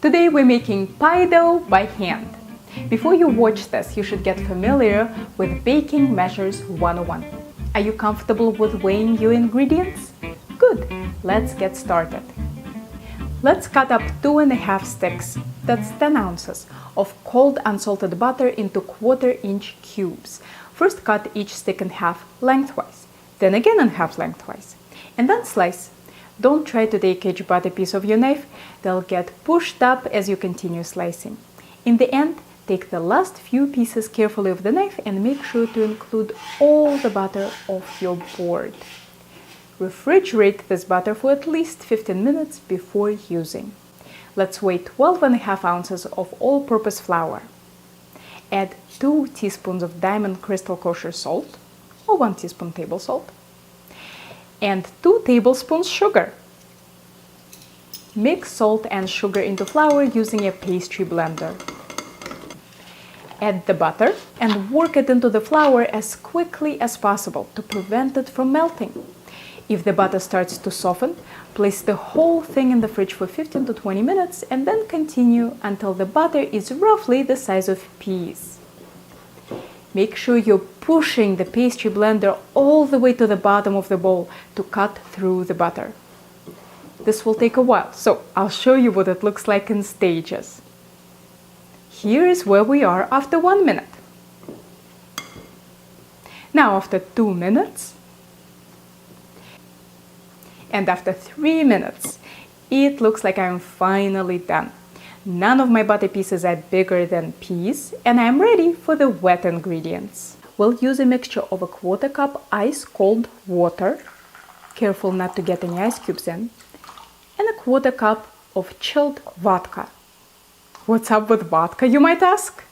Today we're making pie dough by hand. Before you watch this, you should get familiar with Baking Measures 101. Are you comfortable with weighing your ingredients? Good, let's get started. Let's cut up 2.5 sticks, that's 10 ounces, of cold unsalted butter into 1/4 inch cubes. First cut each stick in half lengthwise, then again in half lengthwise, and then slice. Don't try to take each butter piece of your knife, they'll get pushed up as you continue slicing. In the end, take the last few pieces carefully of the knife and make sure to include all the butter off your board. Refrigerate this butter for at least 15 minutes before using. Let's weigh 12.5 ounces of all-purpose flour. Add 2 teaspoons of Diamond Crystal Kosher salt, or 1 teaspoon table salt, and 2 tablespoons sugar. Mix salt and sugar into flour using a pastry blender. Add the butter and work it into the flour as quickly as possible to prevent it from melting. If the butter starts to soften, place the whole thing in the fridge for 15 to 20 minutes and then continue until the butter is roughly the size of peas. Make sure you're pushing the pastry blender all the way to the bottom of the bowl to cut through the butter. This will take a while, so I'll show you what it looks like in stages. Here is where we are after 1 minute. Now after 2 minutes, and after 3 minutes, it looks like I'm finally done. None of my butter pieces are bigger than peas, and I'm ready for the wet ingredients. We'll use a mixture of 1/4 cup ice-cold water, careful not to get any ice cubes in, and 1/4 cup of chilled vodka. What's up with vodka, you might ask?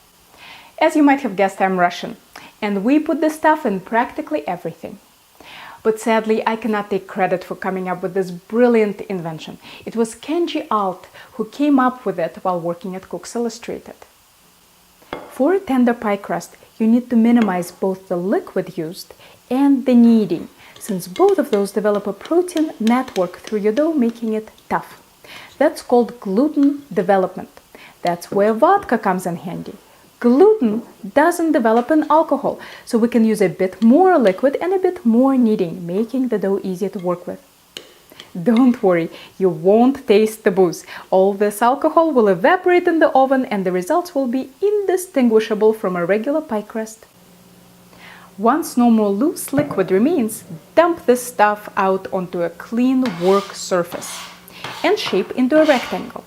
As you might have guessed, I'm Russian, and we put this stuff in practically everything. But sadly, I cannot take credit for coming up with this brilliant invention. It was Kenji Alt who came up with it while working at Cooks Illustrated. For a tender pie crust, you need to minimize both the liquid used and the kneading, since both of those develop a protein network through your dough, making it tough. That's called gluten development. That's where vodka comes in handy. Gluten doesn't develop in alcohol, so we can use a bit more liquid and a bit more kneading, making the dough easier to work with. Don't worry, you won't taste the booze. All this alcohol will evaporate in the oven and the results will be indistinguishable from a regular pie crust. Once no more loose liquid remains, dump this stuff out onto a clean work surface and shape into a rectangle.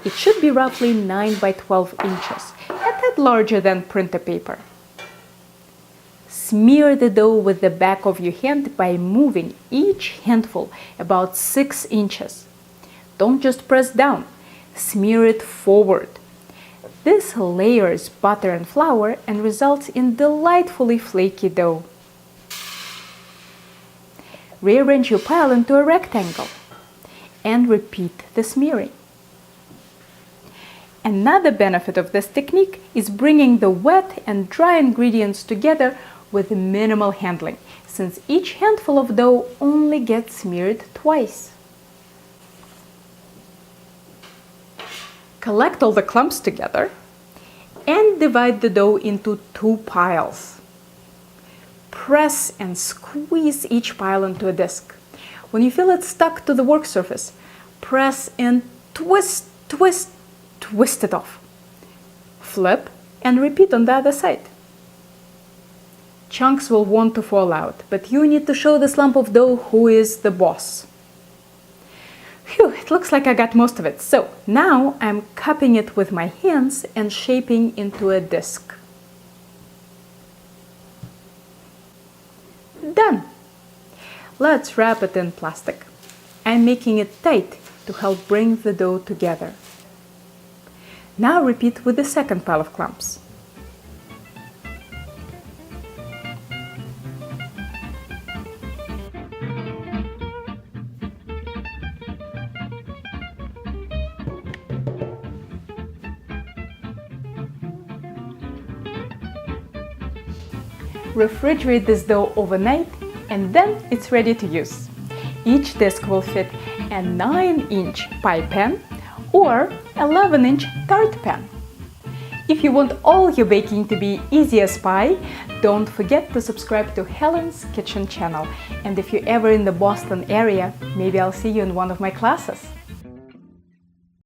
It should be roughly 9 by 12 inches, a tad larger than printer paper. Smear the dough with the back of your hand by moving each handful about 6 inches. Don't just press down, smear it forward. This layers butter and flour and results in delightfully flaky dough. Rearrange your pile into a rectangle and repeat the smearing. Another benefit of this technique is bringing the wet and dry ingredients together with minimal handling, since each handful of dough only gets smeared twice. Collect all the clumps together and divide the dough into 2 piles. Press and squeeze each pile into a disc. When you feel it stuck to the work surface, press and twist it off. Flip and repeat on the other side. Chunks will want to fall out, but you need to show this lump of dough who is the boss. Phew, it looks like I got most of it. So now I'm cupping it with my hands and shaping into a disc. Done! Let's wrap it in plastic. I'm making it tight to help bring the dough together. Now repeat with the second pile of clumps. Refrigerate this dough overnight and then it's ready to use. Each disc will fit a 9-inch pie pan or 11-inch tart pan. If you want all your baking to be easy as pie, don't forget to subscribe to Helen's Kitchen channel. And if you're ever in the Boston area, maybe I'll see you in one of my classes.